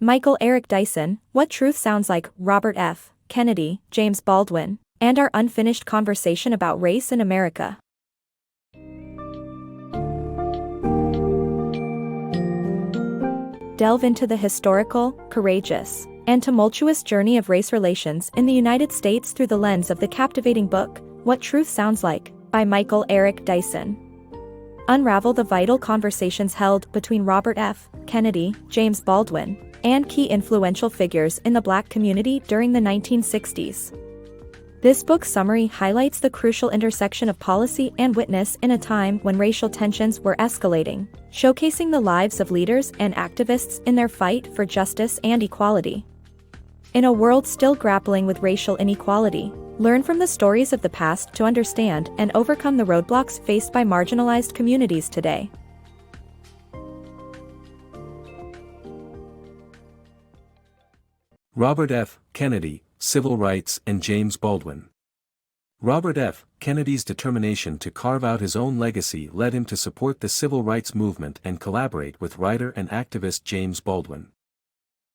Michael Eric Dyson, What Truth Sounds Like, Robert F. Kennedy, James Baldwin, and Our Unfinished Conversation About Race in America. Delve into the historical, courageous, and tumultuous journey of race relations in the United States through the lens of the captivating book, What Truth Sounds Like, by Michael Eric Dyson. Unravel the vital conversations held between Robert F. Kennedy, James Baldwin, and key influential figures in the Black community during the 1960s. This book's summary highlights the crucial intersection of policy and witness in a time when racial tensions were escalating, showcasing the lives of leaders and activists in their fight for justice and equality. In a world still grappling with racial inequality, learn from the stories of the past to understand and overcome the roadblocks faced by marginalized communities today. Robert F. Kennedy, Civil Rights and James Baldwin. Robert F. Kennedy's determination to carve out his own legacy led him to support the civil rights movement and collaborate with writer and activist James Baldwin.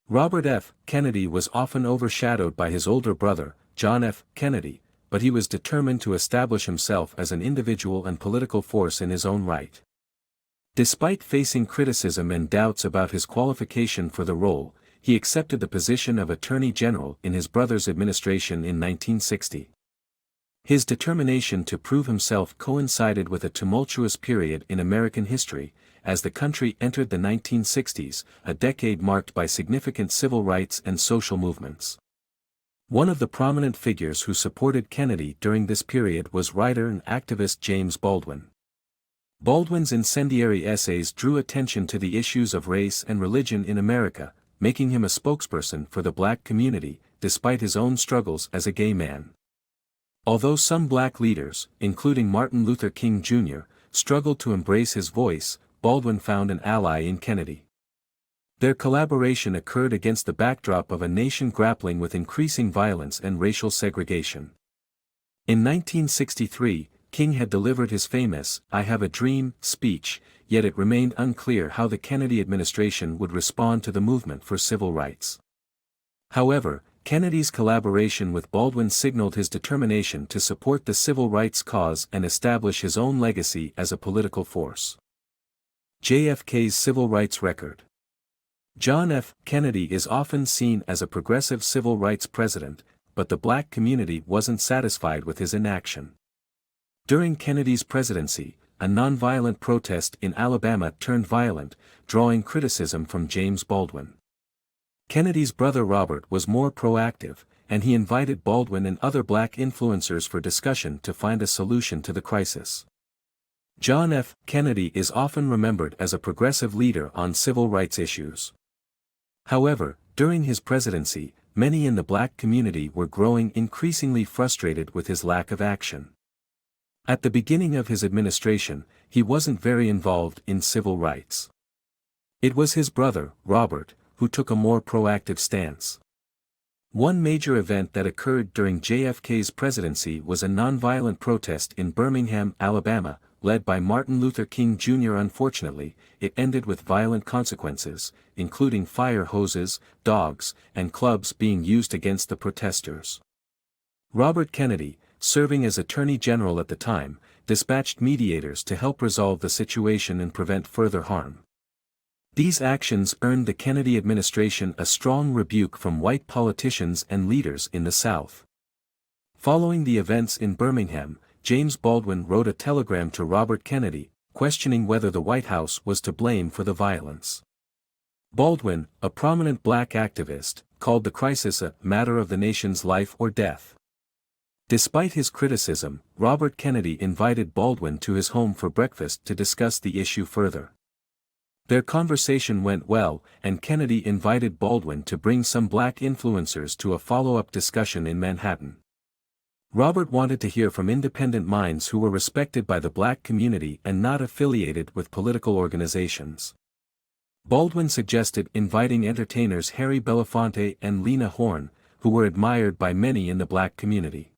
Robert F. Kennedy was often overshadowed by his older brother, John F. Kennedy, but he was determined to establish himself as an individual and political force in his own right. Despite facing criticism and doubts about his qualification for the role, he accepted the position of Attorney General in his brother's administration in 1960. His determination to prove himself coincided with a tumultuous period in American history, as the country entered the 1960s, a decade marked by significant civil rights and social movements. One of the prominent figures who supported Kennedy during this period was writer and activist James Baldwin. Baldwin's incendiary essays drew attention to the issues of race and religion in America, making him a spokesperson for the Black community, despite his own struggles as a gay man. Although some Black leaders, including Martin Luther King Jr., struggled to embrace his voice, Baldwin found an ally in Kennedy. Their collaboration occurred against the backdrop of a nation grappling with increasing violence and racial segregation. In 1963, King had delivered his famous "I Have a Dream" speech, yet it remained unclear how the Kennedy administration would respond to the movement for civil rights. However, Kennedy's collaboration with Baldwin signaled his determination to support the civil rights cause and establish his own legacy as a political force. JFK's civil rights record. John F. Kennedy is often seen as a progressive civil rights president, but the Black community wasn't satisfied with his inaction. During Kennedy's presidency, a nonviolent protest in Alabama turned violent, drawing criticism from James Baldwin. Kennedy's brother Robert was more proactive, and he invited Baldwin and other Black influencers for discussion to find a solution to the crisis. John F. Kennedy is often remembered as a progressive leader on civil rights issues. However, during his presidency, many in the Black community were growing increasingly frustrated with his lack of action. At the beginning of his administration, he wasn't very involved in civil rights. It was his brother, Robert, who took a more proactive stance. One major event that occurred during JFK's presidency was a nonviolent protest in Birmingham, Alabama, led by Martin Luther King Jr. Unfortunately, it ended with violent consequences, including fire hoses, dogs, and clubs being used against the protesters. Robert Kennedy, serving as Attorney General at the time, dispatched mediators to help resolve the situation and prevent further harm. These actions earned the Kennedy administration a strong rebuke from white politicians and leaders in the South. Following the events in Birmingham, James Baldwin wrote a telegram to Robert Kennedy, questioning whether the White House was to blame for the violence. Baldwin, a prominent Black activist, called the crisis a matter of the nation's life or death. Despite his criticism, Robert Kennedy invited Baldwin to his home for breakfast to discuss the issue further. Their conversation went well, and Kennedy invited Baldwin to bring some Black influencers to a follow-up discussion in Manhattan. Robert wanted to hear from independent minds who were respected by the Black community and not affiliated with political organizations. Baldwin suggested inviting entertainers Harry Belafonte and Lena Horne, who were admired by many in the Black community.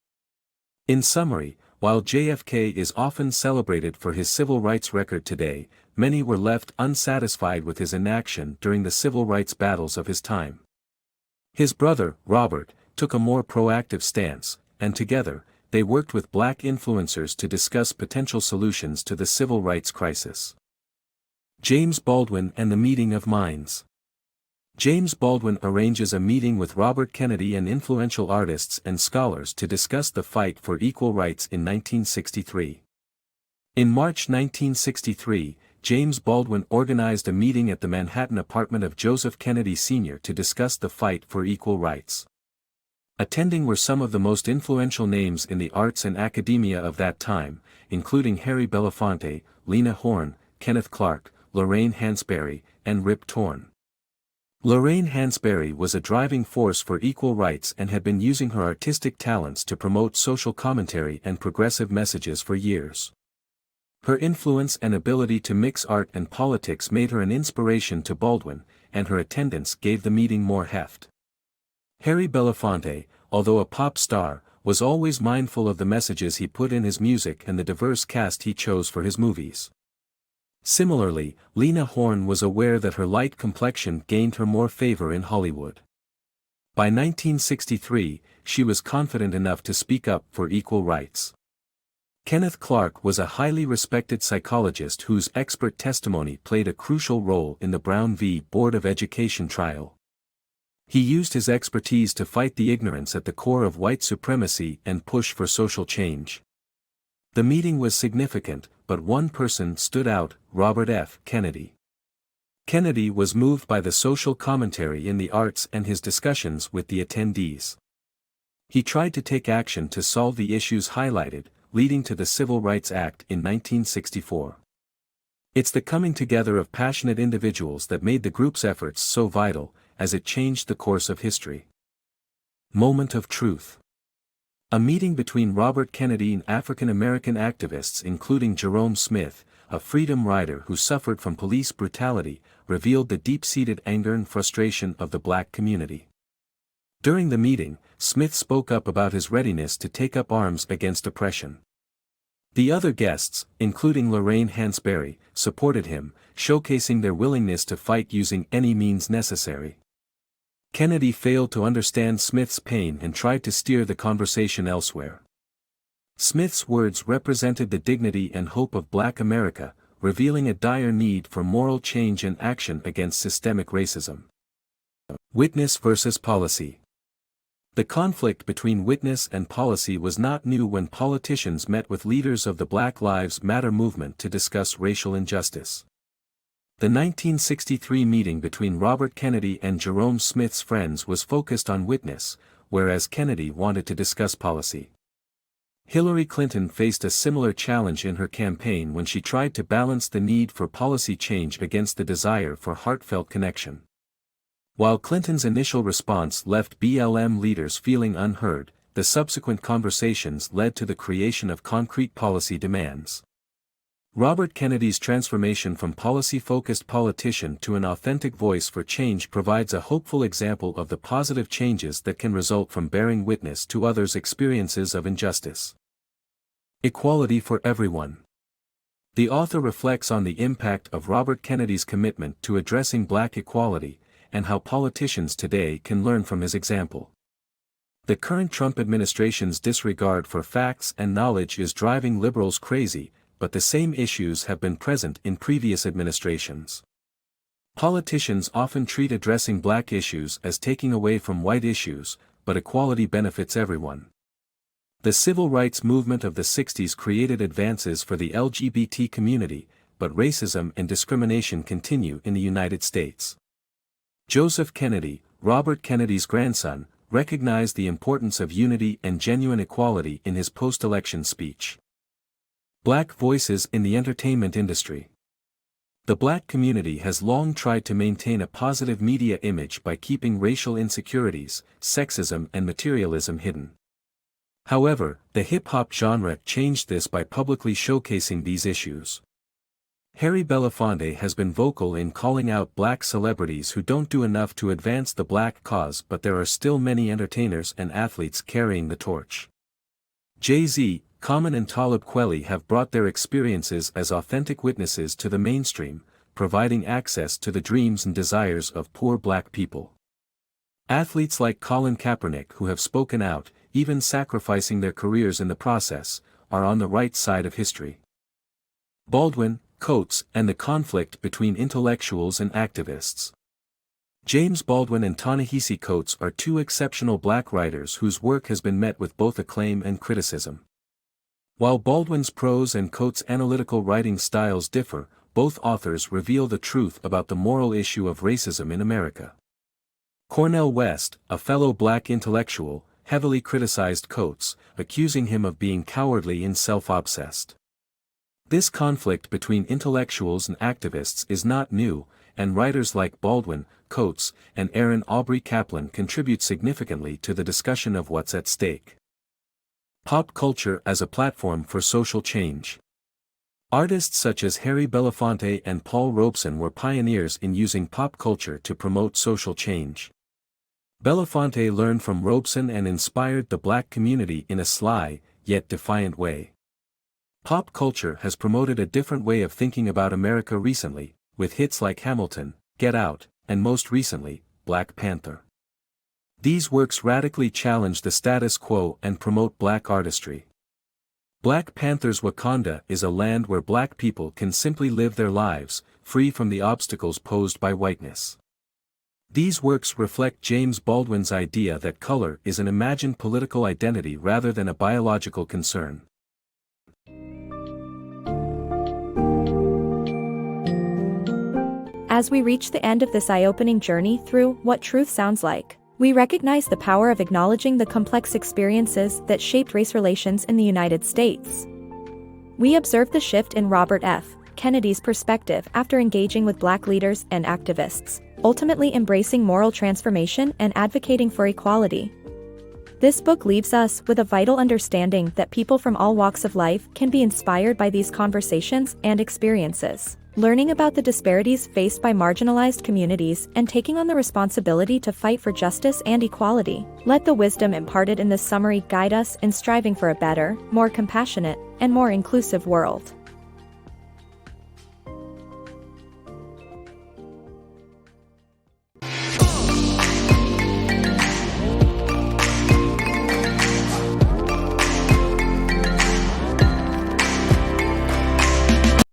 In summary, While JFK is often celebrated for his civil rights record today, many were left unsatisfied with his inaction during the civil rights battles of his time. His brother, Robert, took a more proactive stance, and together, they worked with black influencers to discuss potential solutions to the civil rights crisis. James Baldwin and the Meeting of Minds. James Baldwin arranges a meeting with Robert Kennedy and influential artists and scholars to discuss the fight for equal rights in 1963. In March 1963, James Baldwin organized a meeting at the Manhattan apartment of Joseph Kennedy Sr. to discuss the fight for equal rights. Attending were some of the most influential names in the arts and academia of that time, including Harry Belafonte, Lena Horne, Kenneth Clark, Lorraine Hansberry, and Rip Torn. Lorraine Hansberry was a driving force for equal rights and had been using her artistic talents to promote social commentary and progressive messages for years. Her influence and ability to mix art and politics made her an inspiration to Baldwin, and her attendance gave the meeting more heft. Harry Belafonte, although a pop star, was always mindful of the messages he put in his music and the diverse cast he chose for his movies. Similarly, Lena Horne was aware that her light complexion gained her more favor in Hollywood. By 1963, she was confident enough to speak up for equal rights. Kenneth Clark was a highly respected psychologist whose expert testimony played a crucial role in the Brown v. Board of Education trial. He used his expertise to fight the ignorance at the core of white supremacy and push for social change. The meeting was significant, but one person stood out, Robert F. Kennedy. Kennedy was moved by the social commentary in the arts and his discussions with the attendees. He tried to take action to solve the issues highlighted, leading to the Civil Rights Act in 1964. It's the coming together of passionate individuals that made the group's efforts so vital, as it changed the course of history. Moment of Truth. A meeting between Robert Kennedy and African-American activists including Jerome Smith, a freedom rider who suffered from police brutality, revealed the deep-seated anger and frustration of the black community. During the meeting, Smith spoke up about his readiness to take up arms against oppression. The other guests, including Lorraine Hansberry, supported him, showcasing their willingness to fight using any means necessary. Kennedy failed to understand Smith's pain and tried to steer the conversation elsewhere. Smith's words represented the dignity and hope of Black America, revealing a dire need for moral change and action against systemic racism. Witness versus policy. The conflict between witness and policy was not new when politicians met with leaders of the Black Lives Matter movement to discuss racial injustice. The 1963 meeting between Robert Kennedy and Jerome Smith's friends was focused on witness, whereas Kennedy wanted to discuss policy. Hillary Clinton faced a similar challenge in her campaign when she tried to balance the need for policy change against the desire for heartfelt connection. While Clinton's initial response left BLM leaders feeling unheard, the subsequent conversations led to the creation of concrete policy demands. Robert Kennedy's transformation from policy-focused politician to an authentic voice for change provides a hopeful example of the positive changes that can result from bearing witness to others' experiences of injustice. Equality for everyone. The author reflects on the impact of Robert Kennedy's commitment to addressing Black equality, and how politicians today can learn from his example. The current Trump administration's disregard for facts and knowledge is driving liberals crazy, but the same issues have been present in previous administrations. Politicians often treat addressing Black issues as taking away from white issues, but equality benefits everyone. The civil rights movement of the 60s created advances for the LGBT community, but racism and discrimination continue in the United States. Joseph Kennedy, Robert Kennedy's grandson, recognized the importance of unity and genuine equality in his post-election speech. Black voices in the entertainment industry. The Black community has long tried to maintain a positive media image by keeping racial insecurities, sexism and materialism hidden. However, the hip-hop genre changed this by publicly showcasing these issues. Harry Belafonte has been vocal in calling out Black celebrities who don't do enough to advance the Black cause, but there are still many entertainers and athletes carrying the torch. Jay-Z, Common and Talib Kweli have brought their experiences as authentic witnesses to the mainstream, providing access to the dreams and desires of poor black people. Athletes like Colin Kaepernick, who have spoken out, even sacrificing their careers in the process, are on the right side of history. Baldwin, Coates, and the conflict between intellectuals and activists. James Baldwin and Ta-Nehisi Coates are two exceptional black writers whose work has been met with both acclaim and criticism. While Baldwin's prose and Coates' analytical writing styles differ, both authors reveal the truth about the moral issue of racism in America. Cornel West, a fellow black intellectual, heavily criticized Coates, accusing him of being cowardly and self-obsessed. This conflict between intellectuals and activists is not new, and writers like Baldwin, Coates, and Aaron Aubrey Kaplan contribute significantly to the discussion of what's at stake. Pop culture as a platform for social change. Artists such as Harry Belafonte and Paul Robeson were pioneers in using pop culture to promote social change. Belafonte learned from Robeson and inspired the black community in a sly, yet defiant way. Pop culture has promoted a different way of thinking about America recently, with hits like Hamilton, Get Out, and most recently, Black Panther. These works radically challenge the status quo and promote black artistry. Black Panther's Wakanda is a land where black people can simply live their lives, free from the obstacles posed by whiteness. These works reflect James Baldwin's idea that color is an imagined political identity rather than a biological concern. As we reach the end of this eye-opening journey through what truth sounds like, we recognize the power of acknowledging the complex experiences that shaped race relations in the United States. We observe the shift in Robert F. Kennedy's perspective after engaging with black leaders and activists, ultimately embracing moral transformation and advocating for equality. This book leaves us with a vital understanding that people from all walks of life can be inspired by these conversations and experiences, learning about the disparities faced by marginalized communities and taking on the responsibility to fight for justice and equality. Let the wisdom imparted in this summary guide us in striving for a better, more compassionate, and more inclusive world.